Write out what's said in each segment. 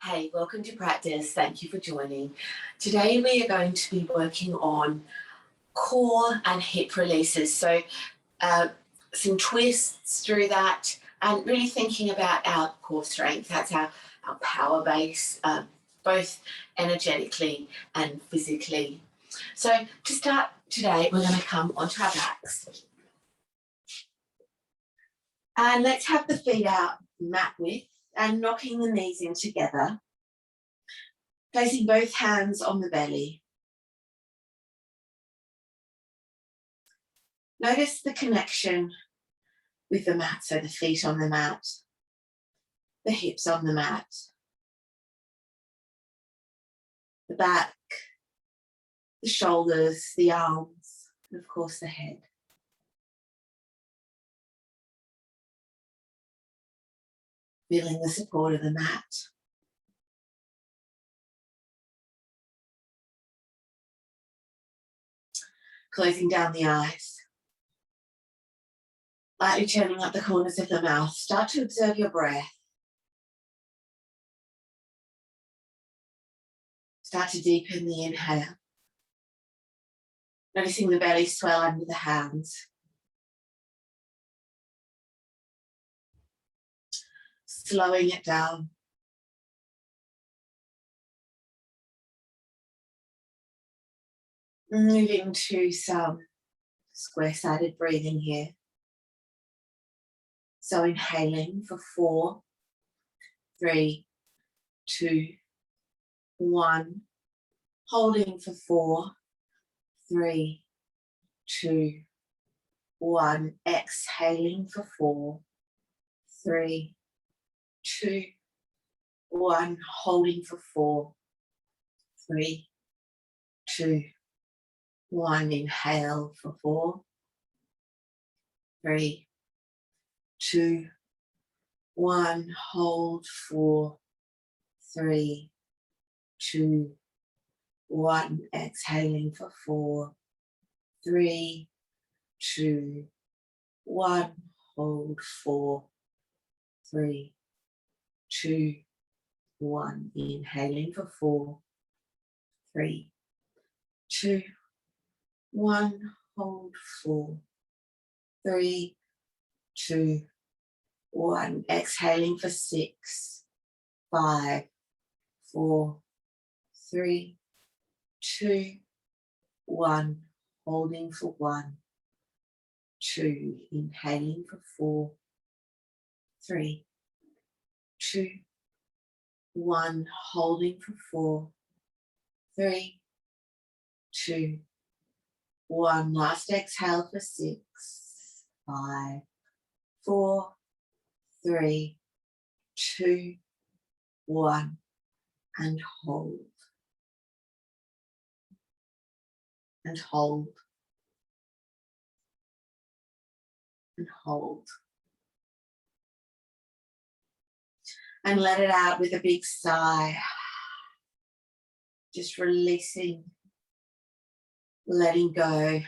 Hey, welcome to practice. Thank you for joining. Today we are going to be working on core and hip releases. So some twists through that and really thinking about our core strength. That's our power base, both energetically and physically. So to start today, we're going to come onto our backs. And let's have the feet out mat width and knocking the knees in together. Placing both hands on the belly. Notice the connection with the mat, so the feet on the mat, the hips on the mat, the back, the shoulders, the arms, and of course the head. Feeling the support of the mat. Closing down the eyes. Lightly turning up the corners of the mouth. Start to observe your breath. Start to deepen the inhale. Noticing the belly swell under the hands. Slowing it down. Moving to some square-sided breathing here. So inhaling for 4, 3, 2, 1. Holding for 4, 3, 2, 1. Exhaling for 4, 3, 2, 1. Holding for 4, 3, 2, 1. Inhale for 4, 3, 2, 1. Hold 4, 3, 2, 1. Exhaling for 4, 3, 2, 1. Hold 4, 3, 2, 1. Inhaling for 4, 3, 2, 1. Hold 4, 3, 2, 1. Exhaling for 6, 5, 4, 3, 2, 1. Holding for 1, 2. Inhaling for 4, 3, 2, 1. Holding for 4, 3, 2, 1. Last exhale for 6, 5, 4, 3, 2, 1. And hold. And hold. And hold. And let it out with a big sigh. Just releasing, letting go.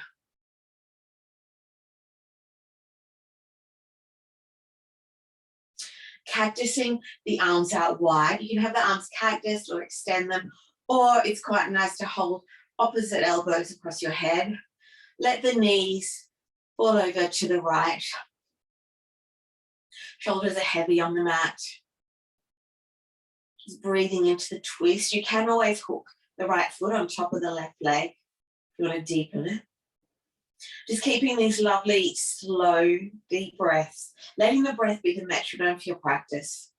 Cactusing the arms out wide. You can have the arms cactus or extend them, or it's quite nice to hold opposite elbows across your head. Let the knees fall over to the right. Shoulders are heavy on the mat. Just breathing into the twist. You can always hook the right foot on top of the left leg if you want to deepen it. Just keeping these lovely, slow, deep breaths. Letting the breath be the metronome for your practice.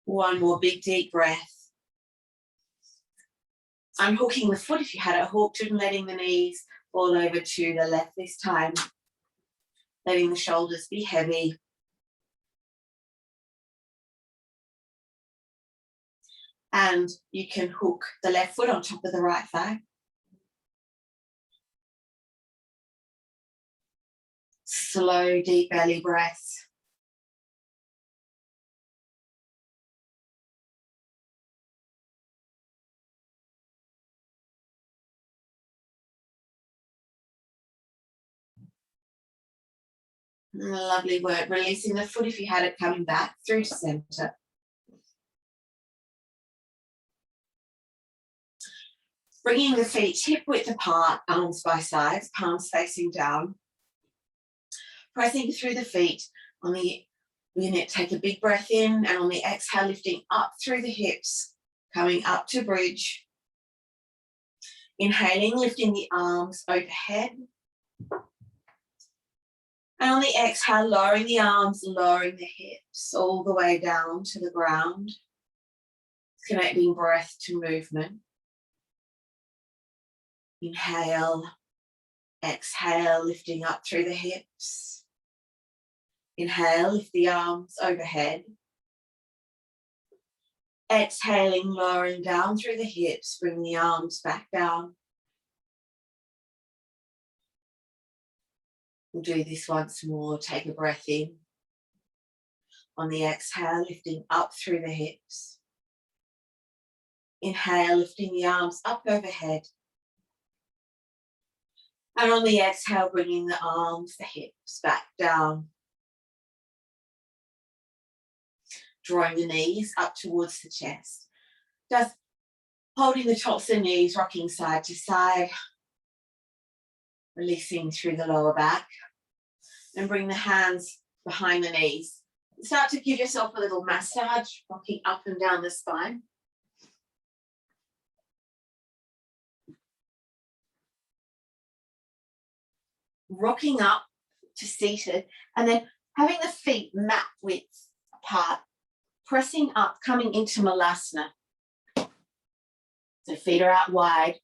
One more big, deep breath. Unhooking the foot if you had it hooked and letting the knees fall over to the left this time. Letting the shoulders be heavy. And you can hook the left foot on top of the right thigh. Slow, deep belly breaths. Lovely work. Releasing the foot if you had it coming back through to center. Bringing the feet hip width apart, arms by sides, palms facing down. Pressing through the feet. On the unit, take a big breath in, and on the exhale, lifting up through the hips, coming up to bridge. Inhaling, lifting the arms overhead. And on the exhale, lowering the arms, lowering the hips all the way down to the ground. Connecting breath to movement. Inhale, exhale, lifting up through the hips. Inhale, lift the arms overhead. Exhaling, lowering down through the hips, bring the arms back down. We'll do this once more. Take a breath in. On the exhale, lifting up through the hips. Inhale, lifting the arms up overhead. And on the exhale, bringing the arms, the hips back down. Drawing the knees up towards the chest. Just holding the tops of the knees, rocking side to side. Releasing through the lower back. And bring the hands behind the knees. Start to give yourself a little massage, rocking up and down the spine. Rocking up to seated, and then having the feet mat width apart, pressing up, coming into Malasana. So feet are out wide,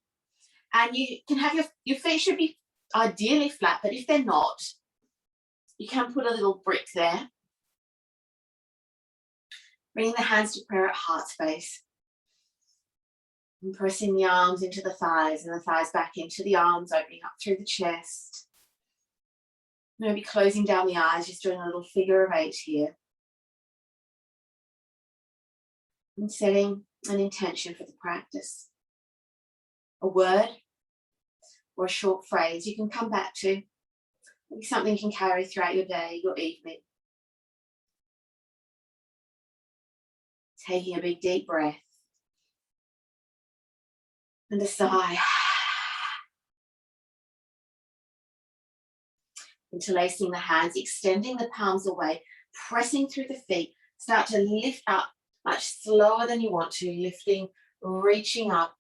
and you can have your feet should be ideally flat, but if they're not, you can put a little brick there. Bringing the hands to prayer at heart space. And pressing the arms into the thighs and the thighs back into the arms, opening up through the chest. Maybe closing down the eyes, just doing a little figure of 8 here. And setting an intention for the practice. A word or a short phrase you can come back to. Maybe something you can carry throughout your day, your evening. Taking a big deep breath. And a sigh. Interlacing the hands, extending the palms away, pressing through the feet. Start to lift up much slower than you want to, lifting, reaching up,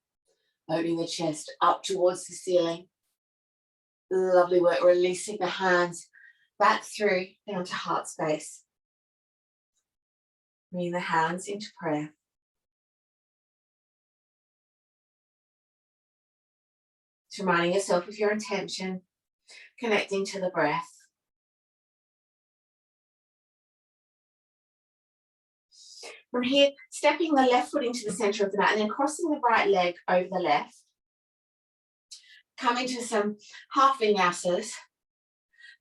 opening the chest up towards the ceiling. Lovely work, releasing the hands back through, down to heart space. Bringing the hands into prayer. Just reminding yourself of your intention, connecting to the breath. From here, stepping the left foot into the center of the mat and then crossing the right leg over the left. Coming to some half vinyasas.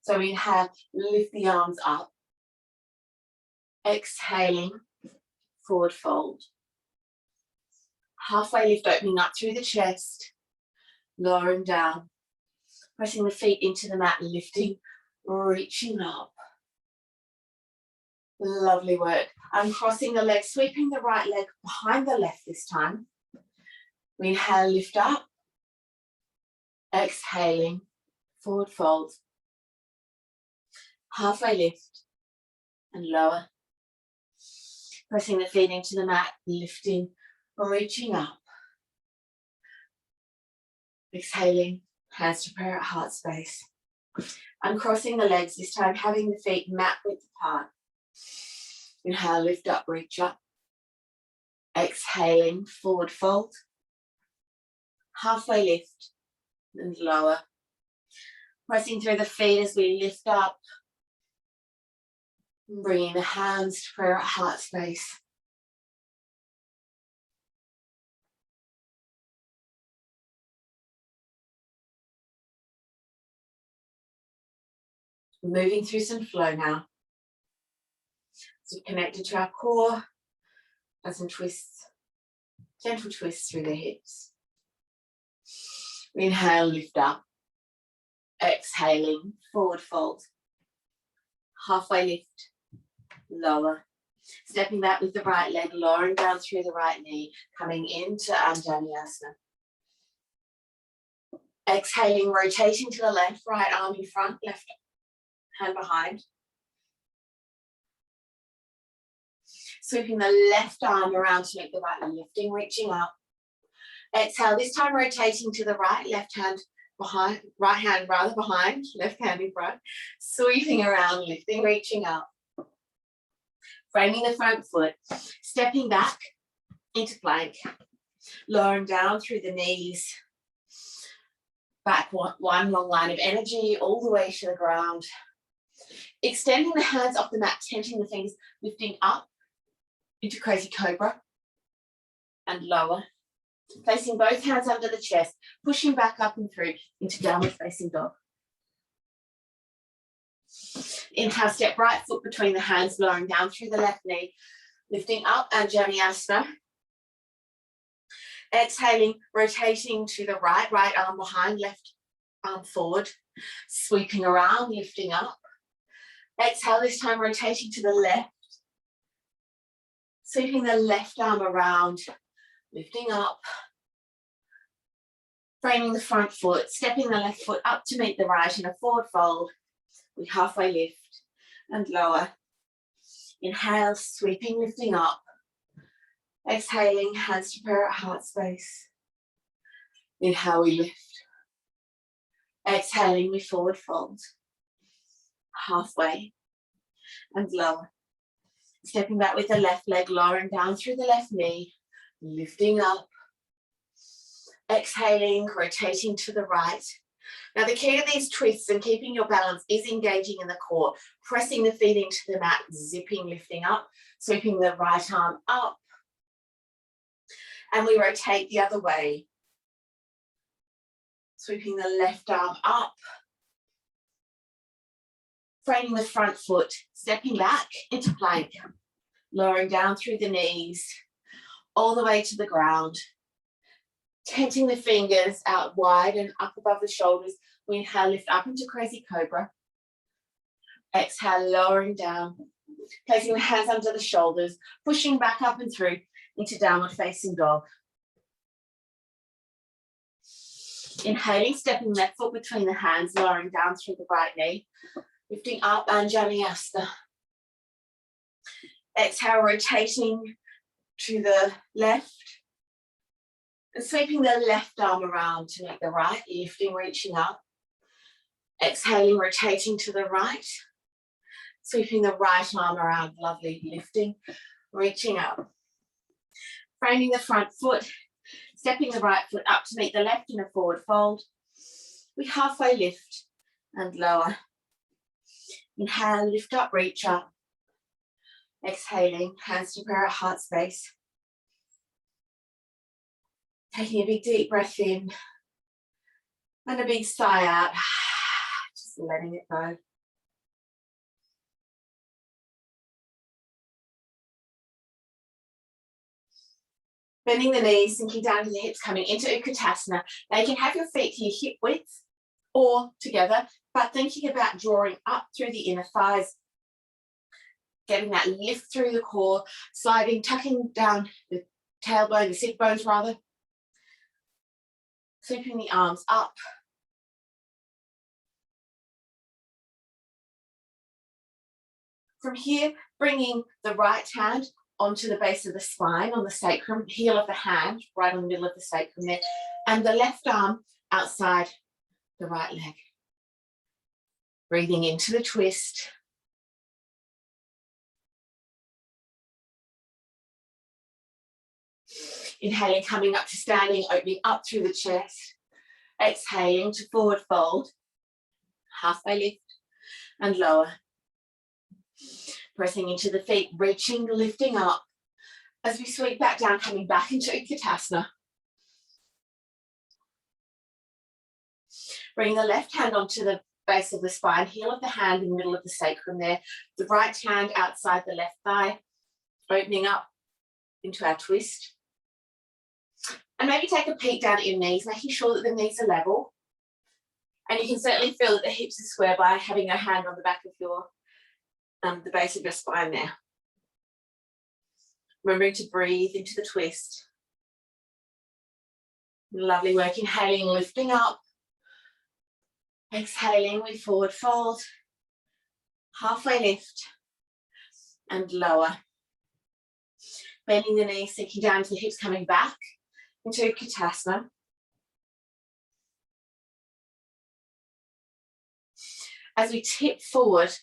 So inhale, lift the arms up. Exhaling, forward fold. Halfway lift, opening up through the chest. Lowering down. Pressing the feet into the mat, lifting, reaching up. Lovely work. Uncrossing the legs, sweeping the right leg behind the left this time. We inhale, lift up. Exhaling, forward fold. Halfway lift and lower. Pressing the feet into the mat, lifting, reaching up. Exhaling, hands to prayer at heart space. Uncrossing the legs, this time having the feet mat width apart. Inhale, lift up, reach up. Exhaling, forward fold. Halfway lift and lower. Pressing through the feet as we lift up. Bringing the hands to prayer at heart space. Moving through some flow now. So connected to our core, and some twists, gentle twists through the hips. We inhale, lift up. Exhaling, forward fold. halfway lift, lower. Stepping back with the right leg, lowering down through the right knee, coming into Anjaneyasana. Exhaling, rotating to the left, right arm in front, left hand behind. Sweeping the left arm around to make the right leg lifting, reaching up. Exhale, this time rotating to the right, left hand behind, right hand rather behind, left hand in front. Sweeping around, lifting, reaching up. Framing the front foot, stepping back into plank, lowering down through the knees. Back one long line of energy all the way to the ground. Extending the hands off the mat, tenting the fingers, lifting up into crazy cobra and lower. Placing both hands under the chest, pushing back up and through into downward facing dog. Inhale, step right foot between the hands, lowering down through the left knee, lifting up Anjaneyasana. Exhaling, rotating to the right, right arm behind, left arm forward, sweeping around, lifting up. Exhale, this time rotating to the left, sweeping the left arm around, lifting up. Framing the front foot, stepping the left foot up to meet the right in a forward fold. We halfway lift and lower. Inhale, sweeping, lifting up. Exhaling, hands to prayer at heart space. Inhale, we lift. Exhaling, we forward fold. Halfway and lower. Stepping back with the left leg, lowering down through the left knee, lifting up. Exhaling, rotating to the right. Now the key to these twists and keeping your balance is engaging in the core, pressing the feet into the mat, zipping, lifting up, sweeping the right arm up. And we rotate the other way. Sweeping the left arm up. Framing the front foot, stepping back into plank. Lowering down through the knees, all the way to the ground. Tenting the fingers out wide and up above the shoulders. We inhale, lift up into crazy cobra. Exhale, lowering down. Placing the hands under the shoulders, pushing back up and through into downward facing dog. Inhaling, stepping left foot between the hands, lowering down through the right knee. Lifting up, Anjaneyasana. Exhale, rotating to the left. And sweeping the left arm around to make the right, lifting, reaching up. Exhaling, rotating to the right. Sweeping the right arm around, lovely, lifting, reaching up. Framing the front foot, stepping the right foot up to meet the left in a forward fold. We halfway lift and lower. Inhale, lift up, reach up. Exhaling, hands to prayer at heart space. Taking a big deep breath in and a big sigh out, just letting it go. Bending the knees, sinking down to the hips, coming into Utkatasana. Now you can have your feet to your hip width or together, but thinking about drawing up through the inner thighs, getting that lift through the core, sliding, tucking down the tailbone, the sit bones rather. Sweeping the arms up. From here, bringing the right hand onto the base of the spine, on the sacrum, heel of the hand, right on the middle of the sacrum there, and the left arm outside the right leg. Breathing into the twist. Inhaling, coming up to standing, opening up through the chest. Exhaling to forward fold. Halfway lift and lower. Pressing into the feet, reaching, lifting up. As we sweep back down, coming back into Utkatasana. Bring the left hand onto the base of the spine, heel of the hand in the middle of the sacrum there. The right hand outside the left thigh, opening up into our twist. And maybe take a peek down at your knees, making sure that the knees are level. And you can certainly feel that the hips are square by having a hand on the back of your the base of your spine there. Remembering to breathe into the twist. Lovely work. Inhaling, lifting up. Exhaling, we forward fold. Halfway lift and lower. Bending the knees, sinking down to the hips, coming back into Utkatasana. As we tip forward,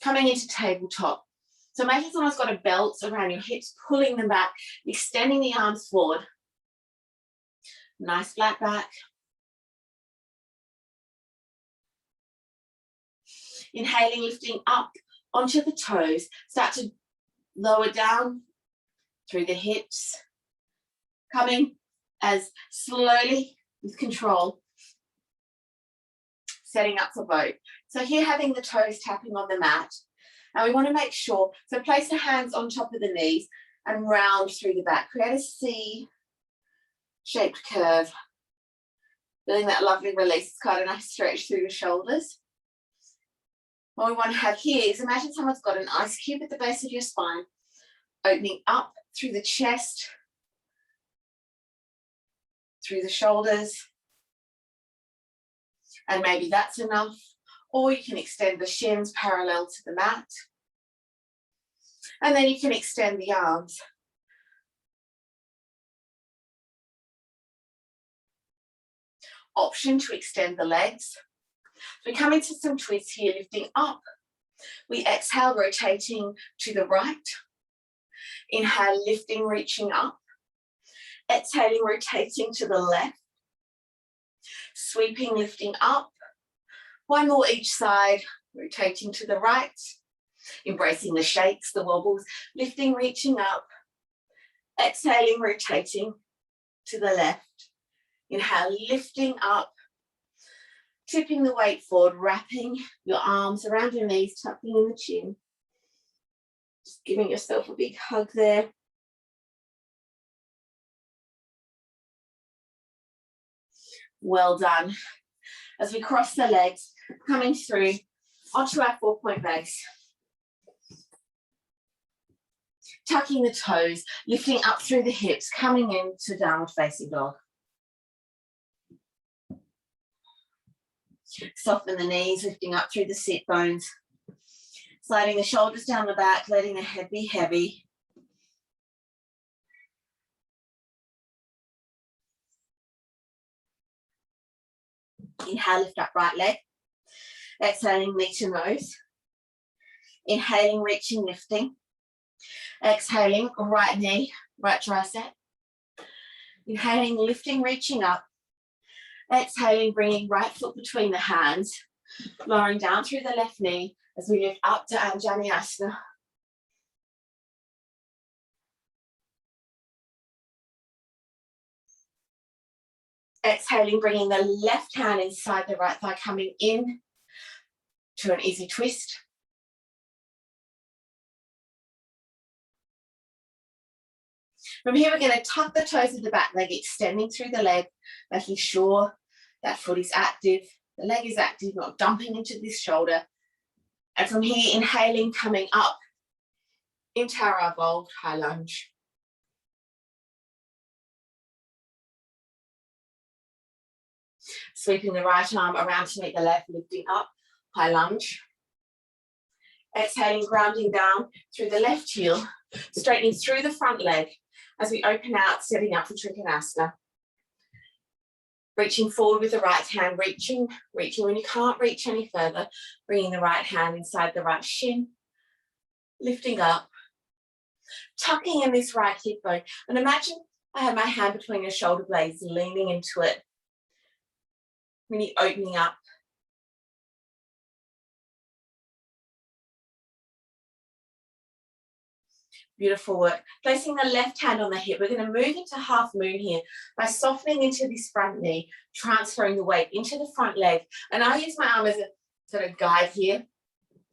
coming into tabletop. So imagine someone's got a belt around your hips, pulling them back, extending the arms forward. Nice flat back. Inhaling, lifting up onto the toes. Start to lower down through the hips. Coming as slowly with control. Setting up for both. So here having the toes tapping on the mat. And we want to make sure, so place the hands on top of the knees and round through the back. Create a C-shaped curve. Feeling that lovely release. It's quite a nice stretch through your shoulders. What we want to have here is imagine someone's got an ice cube at the base of your spine, opening up through the chest, through the shoulders, and maybe that's enough. Or you can extend the shins parallel to the mat. And then you can extend the arms. Option to extend the legs. We come into some twists here, lifting up. We exhale, rotating to the right. Inhale, lifting, reaching up. Exhaling, rotating to the left. Sweeping, lifting up. One more each side, rotating to the right. Embracing the shakes, the wobbles. Lifting, reaching up. Exhaling, rotating to the left. Inhale, lifting up. Tipping the weight forward, wrapping your arms around your knees, tucking in the chin. Just giving yourself a big hug there. Well done. As we cross the legs, coming through onto our 4-point base. Tucking the toes, lifting up through the hips, coming into downward facing dog. Soften the knees, lifting up through the sit bones. Sliding the shoulders down the back, letting the head be heavy. Inhale, lift up right leg. Exhaling, knee to nose. Inhaling, reaching, lifting. Exhaling, right knee, right tricep. Inhaling, lifting, reaching up. Exhaling, bringing right foot between the hands. Lowering down through the left knee as we lift up to Anjaneyasana. Exhaling, bringing the left hand inside the right thigh, coming in to an easy twist. From here, we're going to tuck the toes of the back leg, extending through the leg, making sure that foot is active, the leg is active, not dumping into this shoulder. And from here, inhaling, coming up into our evolved high lunge. Sweeping the right arm around to meet the left, lifting up, high lunge. Exhaling, grounding down through the left heel, straightening through the front leg as we open out, setting up for Trikonasana. Reaching forward with the right hand, reaching when you can't reach any further, bringing the right hand inside the right shin, lifting up, tucking in this right hip bone. And imagine I have my hand between your shoulder blades, leaning into it, really opening up. Beautiful work. Placing the left hand on the hip, we're going to move into half moon here by softening into this front knee, transferring the weight into the front leg. And I use my arm as a sort of guide here.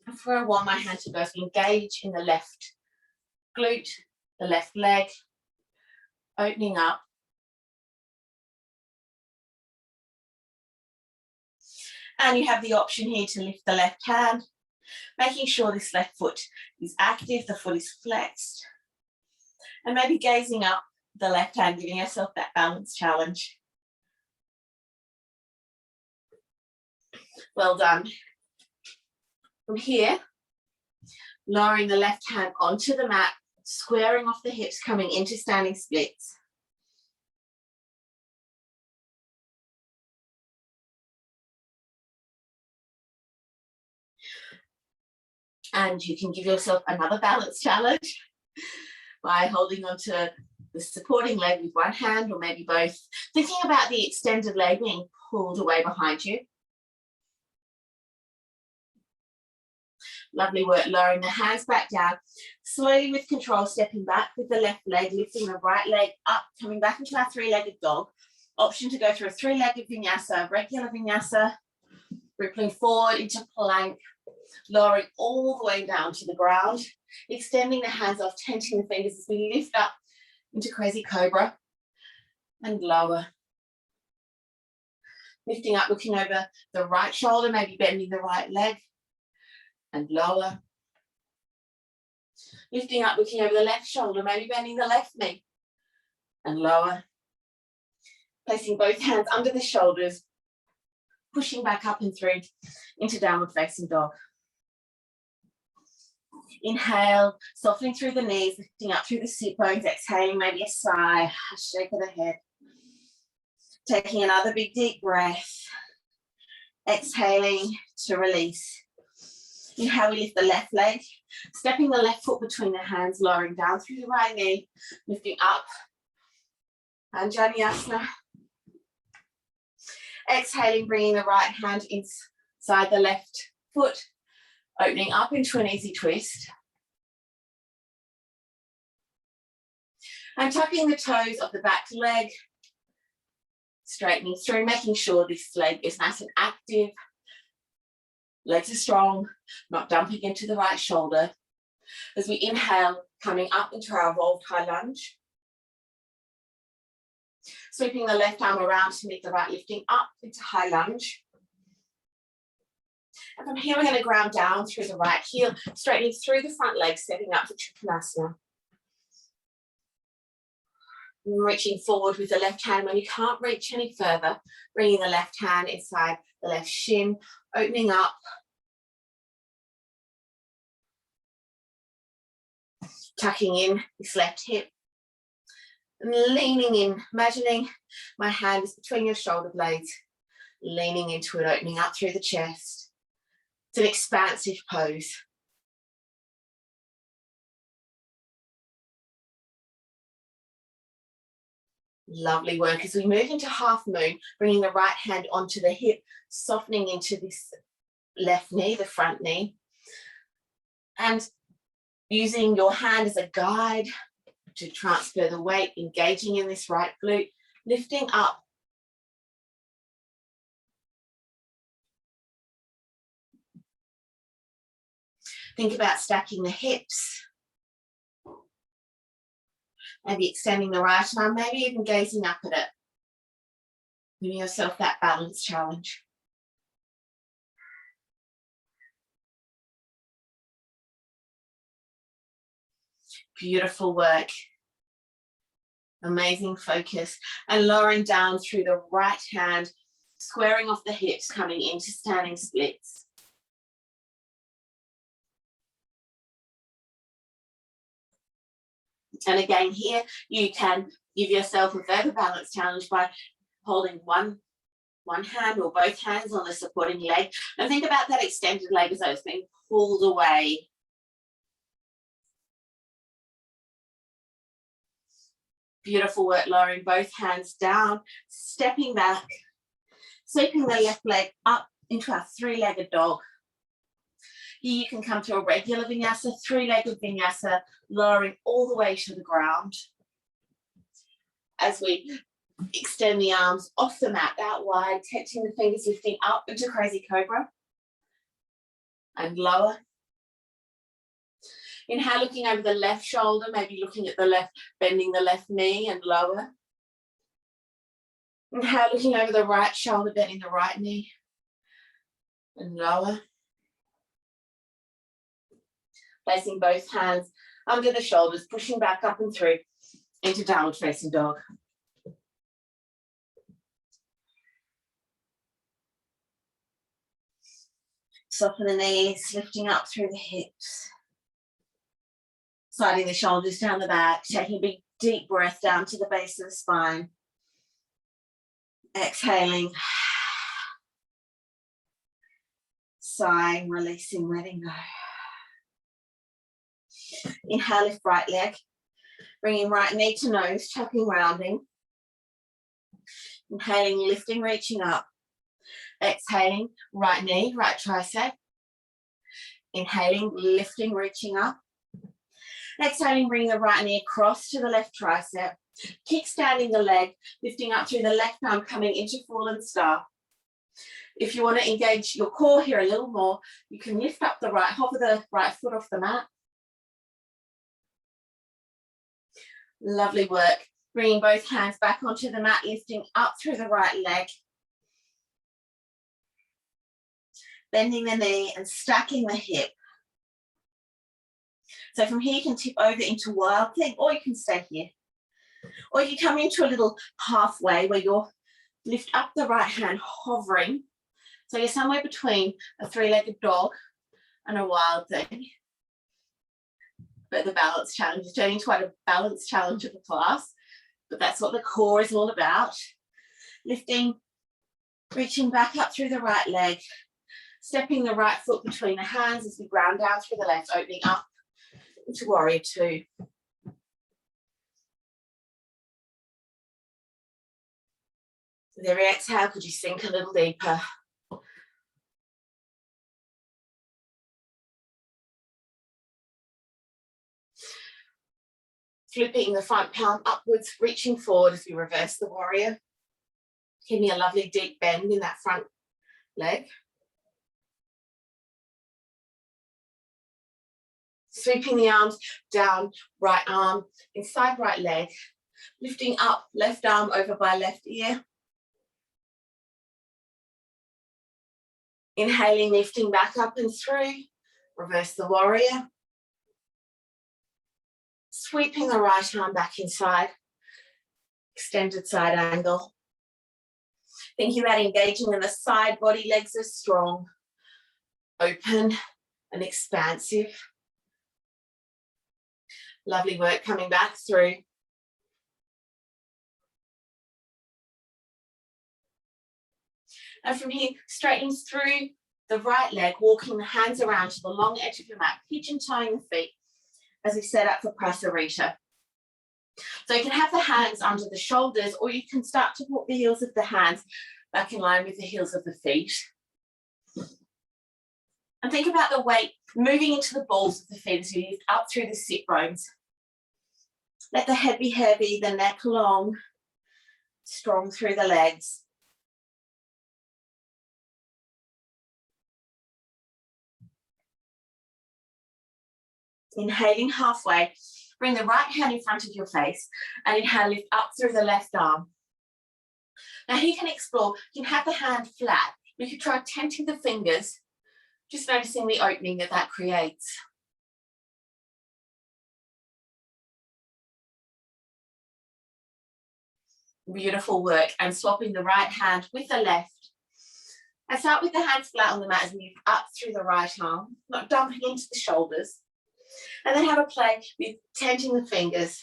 Before I want my hand to both engage in the left glute, the left leg, opening up. And you have the option here to lift the left hand Making sure this left foot is active, the foot is flexed. And maybe gazing up the left hand, giving yourself that balance challenge. Well done. From here, lowering the left hand onto the mat, squaring off the hips, coming into standing splits. And you can give yourself another balance challenge by holding onto the supporting leg with one hand or maybe both, thinking about the extended leg being pulled away behind you. Lovely work, lowering the hands back down, slowly with control, stepping back with the left leg, lifting the right leg up, coming back into our three-legged dog. Option to go through a three-legged vinyasa, regular vinyasa, rippling forward into plank, lowering all the way down to the ground, extending the hands off, tenting the fingers as we lift up into crazy cobra and lower. Lifting up, looking over the right shoulder, maybe bending the right leg and lower. Lifting up, looking over the left shoulder, maybe bending the left knee and lower. Placing both hands under the shoulders, pushing back up and through into downward facing dog. Inhale, softening through the knees, lifting up through the sit bones, exhaling, maybe a sigh, a shake of the head. Taking another big deep breath, exhaling to release. Inhale, we lift the left leg, stepping the left foot between the hands, lowering down through the right knee, lifting up, Anjaneyasana. Exhaling, bringing the right hand inside the left foot, opening up into an easy twist. And tucking the toes of the back leg, straightening through, making sure this leg is nice and active. Legs are strong, not dumping into the right shoulder. As we inhale, coming up into our evolved high lunge. Sweeping the left arm around to meet the right, lifting up into high lunge. And from here, we're going to ground down through the right heel, straightening through the front leg, setting up for Trikonasana. Reaching forward with the left hand. When you can't reach any further, bringing the left hand inside the left shin, opening up. Tucking in this left hip. And leaning in, imagining my hand is between your shoulder blades, leaning into it, opening up through the chest. It's an expansive pose. Lovely work. As we move into half moon, bringing the right hand onto the hip, softening into this left knee, the front knee, and using your hand as a guide to transfer the weight, engaging in this right glute, lifting up. Think about stacking the hips. Maybe extending the right arm, maybe even gazing up at it. Giving yourself that balance challenge. Beautiful work. Amazing focus. And lowering down through the right hand, squaring off the hips, coming into standing splits. And again here, you can give yourself a further balance challenge by holding one hand or both hands on the supporting leg. And think about that extended leg as though it's being pulled away. Beautiful work, lowering both hands down, stepping back, sweeping the left leg up into our three-legged dog. Here you can come to a regular vinyasa, three-legged vinyasa, lowering all the way to the ground. As we extend the arms off the mat out wide, touching the fingers, lifting up into crazy cobra. And lower. Inhale, looking over the left shoulder, maybe looking at the left, bending the left knee and lower. Inhale, looking over the right shoulder, bending the right knee and lower. Placing both hands under the shoulders, pushing back up and through into downward facing dog. Soften the knees, lifting up through the hips. Sliding the shoulders down the back, taking a big deep breath down to the base of the spine. Exhaling. Sighing, releasing, letting go. Inhale, lift right leg. Bringing right knee to nose, chucking, rounding. Inhaling, lifting, reaching up. Exhaling, right knee, right tricep. Inhaling, lifting, reaching up. Exhaling, bring the right knee across to the left tricep. Kickstanding the leg, lifting up through the left arm, coming into fallen star. If you want to engage your core here a little more, you can lift up the right, hover the right foot off the mat. Lovely work. Bringing both hands back onto the mat, lifting up through the right leg. Bending the knee and stacking the hip. So from here you can tip over into wild thing, or you can stay here. Or you come into a little halfway where you'll lift up the right hand, hovering. So you're somewhere between a three-legged dog and a wild thing. But the balance challenge is turning into quite a balance challenge of the class. But that's what the core is all about. Lifting, reaching back up through the right leg, stepping the right foot between the hands as we ground down through the left, opening up into warrior two. With every exhale, could you sink a little deeper? Flipping the front palm upwards, reaching forward as we reverse the warrior. Give me a lovely deep bend in that front leg. Sweeping the arms down, right arm, inside right leg. Lifting up, left arm over by left ear. Inhaling, lifting back up and through. Reverse the warrior. Sweeping the right arm back inside. Extended side angle. Thinking about engaging when the side body legs are strong, open and expansive. Lovely work coming back through. And from here, straightening through the right leg, walking the hands around to the long edge of your mat, pigeon toeing the feet as we set up for Prasarita. So you can have the hands under the shoulders, or you can start to put the heels of the hands back in line with the heels of the feet. And think about the weight moving into the balls of the feet as you lift up through the sit bones. Let the head be heavy, the neck long, strong through the legs. Inhaling halfway, bring the right hand in front of your face and inhale, lift up through the left arm. Now you can explore, you can have the hand flat. You can try tenting the fingers, just noticing the opening that that creates. Beautiful work. And swapping the right hand with the left. And start with the hands flat on the mat as we move up through the right arm, not dumping into the shoulders. And then have a play with tenting the fingers.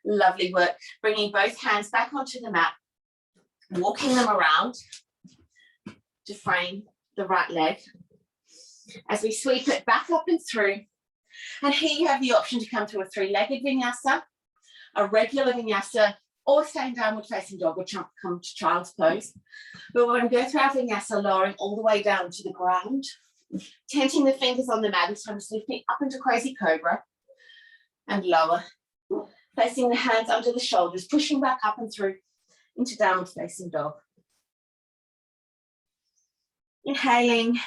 Lovely work. Bringing both hands back onto the mat, walking them around to frame the right leg. As we sweep it back up and through. And here you have the option to come to a three-legged vinyasa, a regular vinyasa, or staying downward facing dog, or come to child's pose. But we're going to go through our vinyasa, lowering all the way down to the ground, tenting the fingers on the mat, and so I'm just lifting up into crazy cobra and lower. Placing the hands under the shoulders, pushing back up and through into downward facing dog. Inhaling,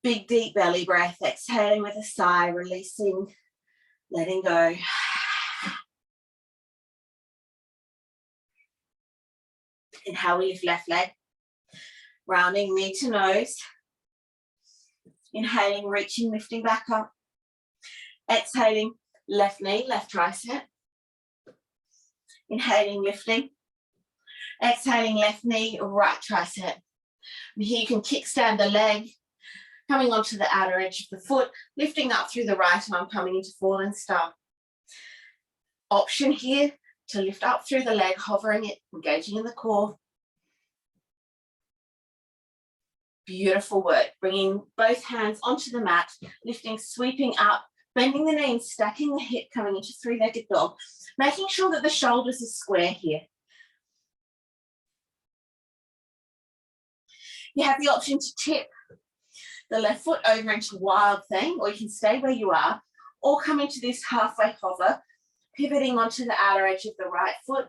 big deep belly breath, exhaling with a sigh, releasing, letting go. Inhale, we lift left leg, Rounding knee to nose. Inhaling, reaching, lifting back up. Exhaling, left knee, left tricep. Inhaling, lifting. Exhaling, left knee, right tricep. And here you can kickstand the leg, coming onto the outer edge of the foot, lifting up through the right arm, coming into fallen star. Option here to lift up through the leg, hovering it, engaging in the core. Beautiful work. Bringing both hands onto the mat, lifting, sweeping up, bending the knee and stacking the hip, coming into three-legged dog, making sure that the shoulders are square here. You have the option to tip the left foot over into wild thing, or you can stay where you are, or come into this halfway hover, pivoting onto the outer edge of the right foot,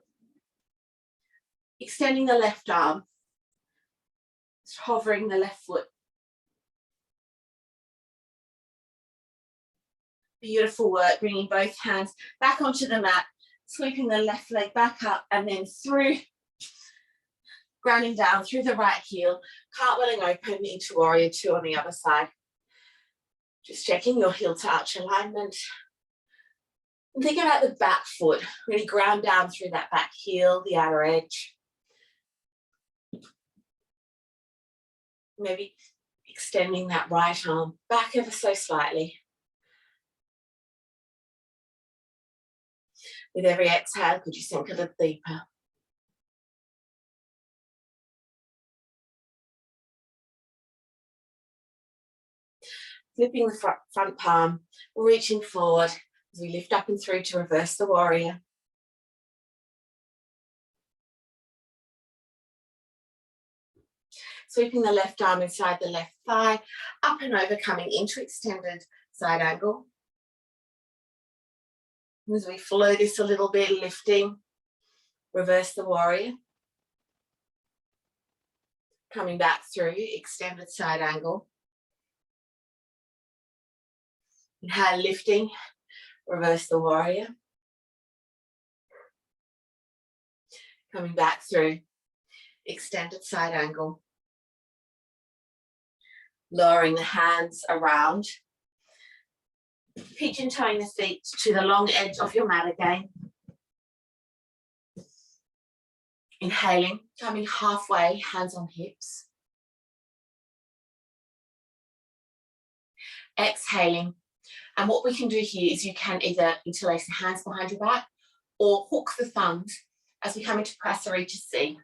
extending the left arm, hovering the left foot. Beautiful work, bringing both hands back onto the mat, sweeping the left leg back up and then through, grounding down through the right heel, cartwheeling open into warrior two on the other side. Just checking your heel to arch alignment. And think about the back foot, really ground down through that back heel, the outer edge. Maybe extending that right arm back ever so slightly. With every exhale, could you sink a little deeper? Flipping the front palm, reaching forward as we lift up and through to reverse the warrior. Sweeping the left arm inside the left thigh, up and over, coming into extended side angle. As we flow this a little bit, lifting, reverse the warrior. Coming back through, extended side angle. Inhale, lifting, reverse the warrior. Coming back through, extended side angle. Lowering the hands around. Pigeon toeing the feet to the long edge of your mat again. Inhaling, coming halfway, hands on hips. Exhaling. And what we can do here is you can either interlace the hands behind your back or hook the thumbs as we come into Prasarita C.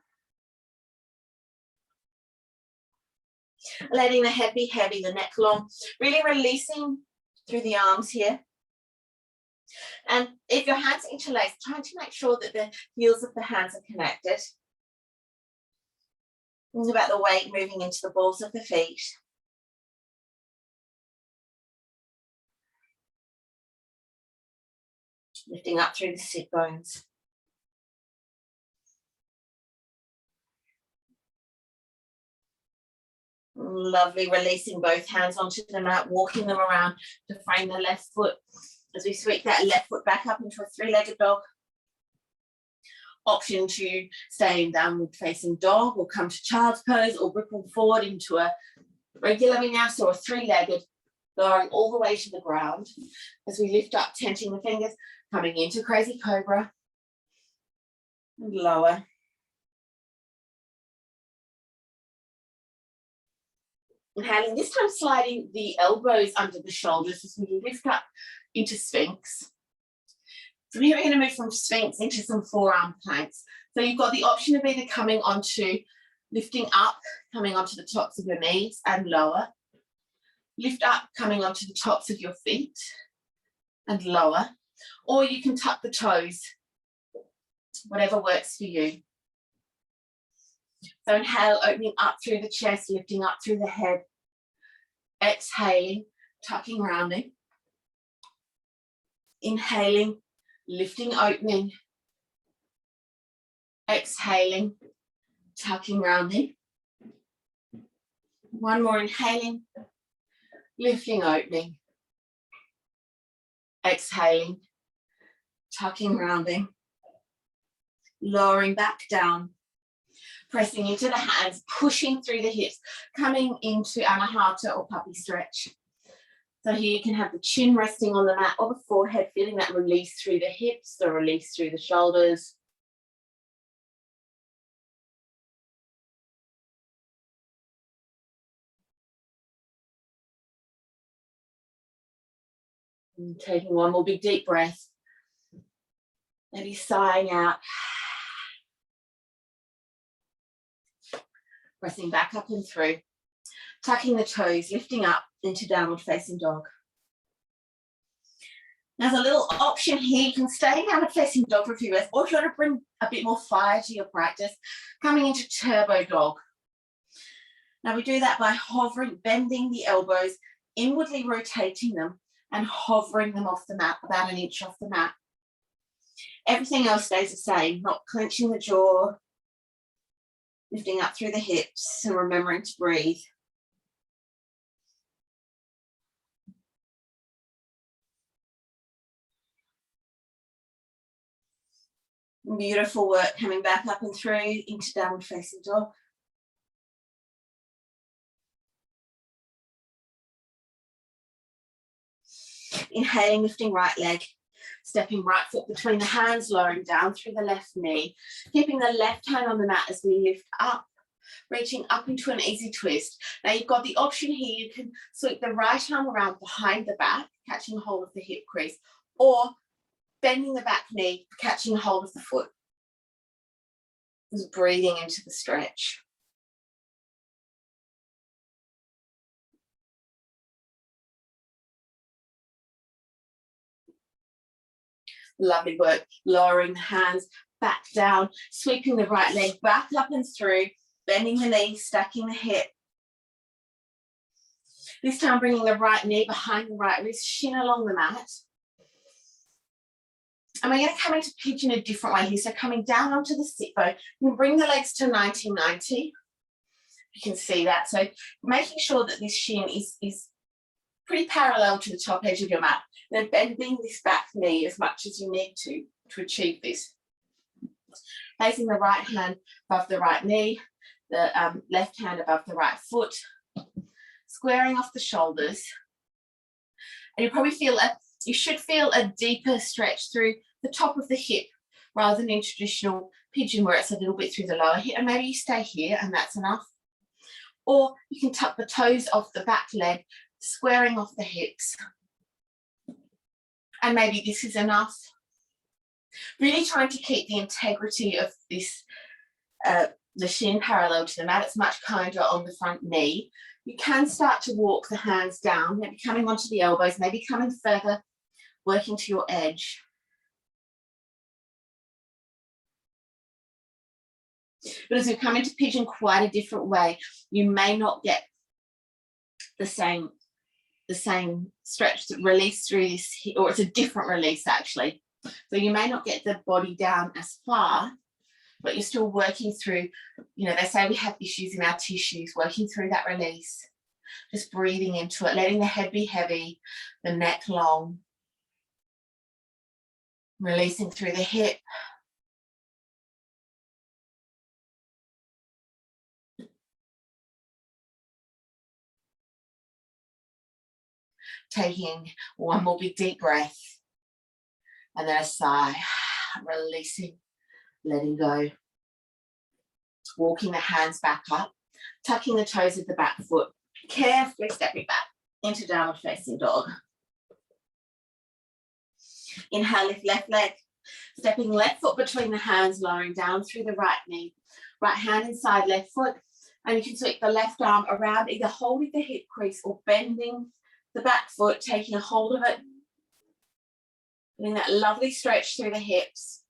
Letting the head be heavy, the neck long, really releasing through the arms here. And if your hands are interlaced, trying to make sure that the heels of the hands are connected. Think about the weight moving into the balls of the feet. Lifting up through the sit bones. Lovely, releasing both hands onto the mat, walking them around to frame the left foot as we sweep that left foot back up into a three-legged dog. Option to stay in downward facing dog or come to child's pose or ripple forward into a regular vinyasa or a three-legged, lowering all the way to the ground as we lift up, tenting the fingers, coming into crazy cobra and lower. Inhaling, this time sliding the elbows under the shoulders as we lift up into Sphinx. From here, we're going to move from Sphinx into some forearm planks. So you've got the option of either coming onto, lifting up, coming onto the tops of your knees and lower. Lift up, coming onto the tops of your feet and lower. Or you can tuck the toes, whatever works for you. So inhale, opening up through the chest, lifting up through the head. Exhaling, tucking, rounding. Inhaling, lifting, opening. Exhaling, tucking, rounding. One more, inhaling, lifting, opening. Exhaling, tucking, rounding. Lowering back down. Pressing into the hands, pushing through the hips, coming into anahata or puppy stretch. So here you can have the chin resting on the mat or the forehead, feeling that release through the hips, the release through the shoulders. And taking one more big deep breath. Maybe sighing out. Pressing back up and through. Tucking the toes, lifting up into downward facing dog. There's a little option here. You can stay in downward facing dog for a few minutes, or if you want to bring a bit more fire to your practice, coming into turbo dog. Now we do that by hovering, bending the elbows, inwardly rotating them and hovering them off the mat, about an inch off the mat. Everything else stays the same, not clenching the jaw, lifting up through the hips and remembering to breathe. Beautiful work, coming back up and through into downward facing dog. Inhaling, lifting right leg, stepping right foot between the hands, lowering down through the left knee, keeping the left hand on the mat as we lift up, reaching up into an easy twist. Now you've got the option here, you can sweep the right arm around behind the back, catching hold of the hip crease, or bending the back knee, catching hold of the foot. Just breathing into the stretch. Lovely work. Lowering the hands back down, sweeping the right leg back up and through, bending the knee, stacking the hip. This time bringing the right knee behind the right wrist, shin along the mat. And we're going to come into pigeon a different way here. So coming down onto the sit bone, you can bring the legs to 90-90. You can see that. So making sure that this shin is pretty parallel to the top edge of your mat. Then bending this back knee as much as you need to achieve this. Placing the right hand above the right knee, the left hand above the right foot, squaring off the shoulders. And you should feel a deeper stretch through the top of the hip rather than in traditional pigeon where it's a little bit through the lower hip. And maybe you stay here and that's enough. Or you can tuck the toes off the back leg, squaring off the hips. And maybe this is enough. Really trying to keep the integrity of this, the shin parallel to the mat. It's much kinder on the front knee. You can start to walk the hands down, maybe coming onto the elbows, maybe coming further, working to your edge. But as we come into pigeon quite a different way, you may not get the same stretch that release through this, or it's a different release actually. So you may not get the body down as far, but you're still working through, they say we have issues in our tissues, working through that release, just breathing into it, letting the head be heavy, the neck long, releasing through the hip. Taking one more big deep breath and then a sigh, releasing, letting go. Walking the hands back up, tucking the toes of the back foot, carefully stepping back into downward facing dog. Inhale, lift left leg, stepping left foot between the hands, lowering down through the right knee, right hand inside left foot, and you can sweep the left arm around, either holding the hip crease or bending the back foot, taking a hold of it, getting that lovely stretch through the hips.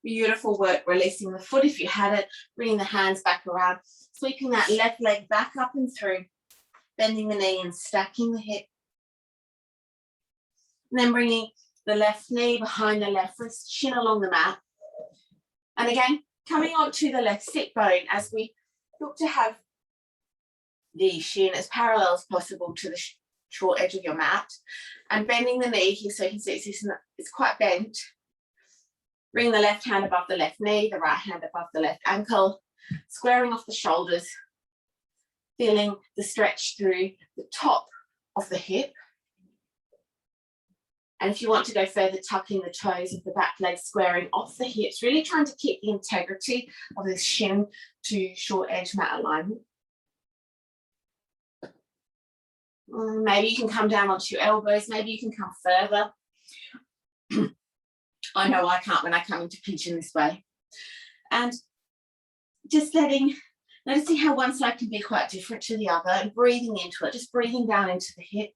Beautiful work, releasing the foot if you had it, bringing the hands back around, sweeping that left leg back up and through, bending the knee and stacking the hip. And then bringing the left knee behind the left wrist, shin along the mat. And again, coming onto the left sit bone as we look to have the shin as parallel as possible to short edge of your mat, and bending the knee here so you can see it's quite bent. Bring the left hand above the left knee, the right hand above the left ankle, squaring off the shoulders, feeling the stretch through the top of the hip. And if you want to go further, tucking the toes of the back leg, squaring off the hips, really trying to keep the integrity of the shin to short edge mat alignment. Maybe you can come down onto your elbows, maybe you can come further. I know I can't when I come into pigeon this way. And just noticing how one side can be quite different to the other, and breathing into it, just breathing down into the hip.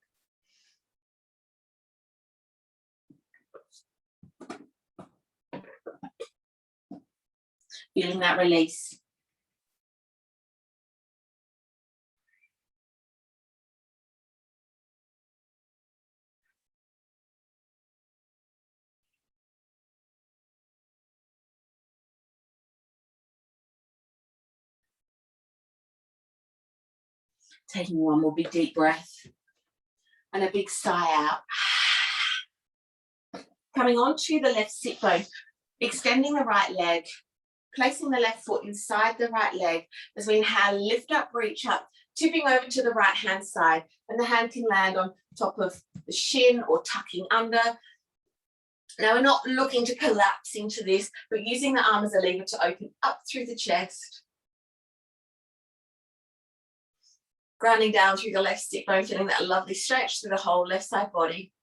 Feeling that release. Taking one more big deep breath and a big sigh out. Coming onto the left sit bone, extending the right leg, placing the left foot inside the right leg as we inhale, lift up, reach up, tipping over to the right hand side, and the hand can land on top of the shin or tucking under. Now we're not looking to collapse into this, but using the arm as a lever to open up through the chest. Grounding down through the left sit bone, feeling that lovely stretch through the whole left side body.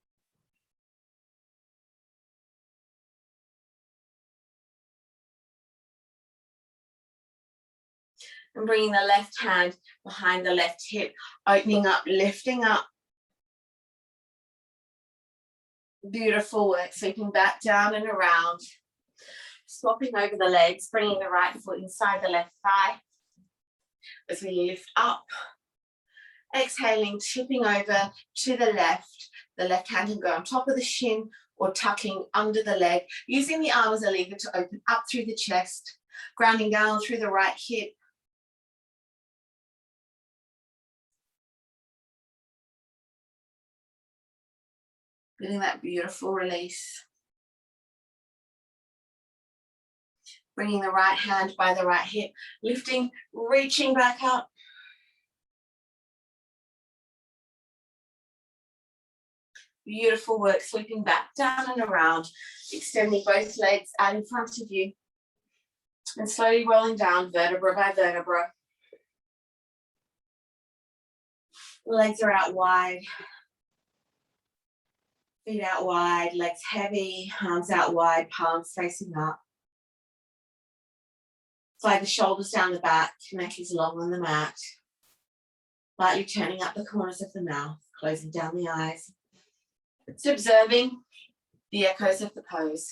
And bringing the left hand behind the left hip, opening up, lifting up. Beautiful work, sweeping back down and around. Swapping over the legs, bringing the right foot inside the left thigh. As we lift up, exhaling, tipping over to the left hand can go on top of the shin or tucking under the leg, using the arm as a lever to open up through the chest, grounding down through the right hip. Feeling that beautiful release. Bringing the right hand by the right hip, lifting, reaching back up. Beautiful work, sweeping back down and around, extending both legs out in front of you, and slowly rolling down vertebra by vertebra. Legs are out wide. Feet out wide, legs heavy, arms out wide, palms facing up. Slide the shoulders down the back, neck is long on the mat. Lightly turning up the corners of the mouth, closing down the eyes. It's observing the echoes of the pose.